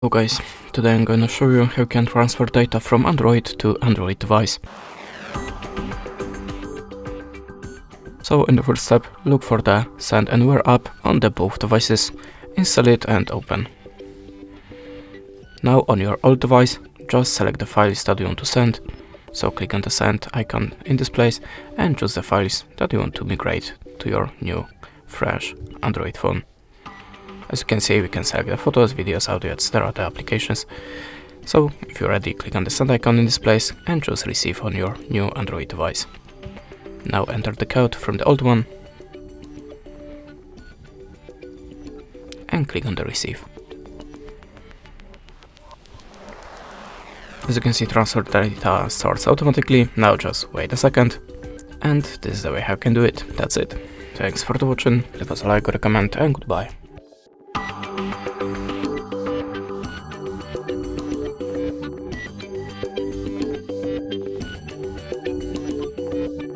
Hello guys, today I'm going to show you how you can transfer data from Android to Android device. So in the first step, look for the Send Anywhere app on the both devices, install it and open. Now on your old device, just select the files that you want to send. So click on the send icon in this place and choose the files that you want to migrate to your new, fresh Android phone. As you can see, we can select the photos, videos, audio, etc. the applications. So if you're ready, click on the send icon in this place and choose receive on your new Android device. Now enter the code from the old one and click on the receive. As you can see, transfer data starts automatically. Now just wait a second, and this is the way how you can do it. That's it. Thanks for watching, leave us a like or a comment, and goodbye.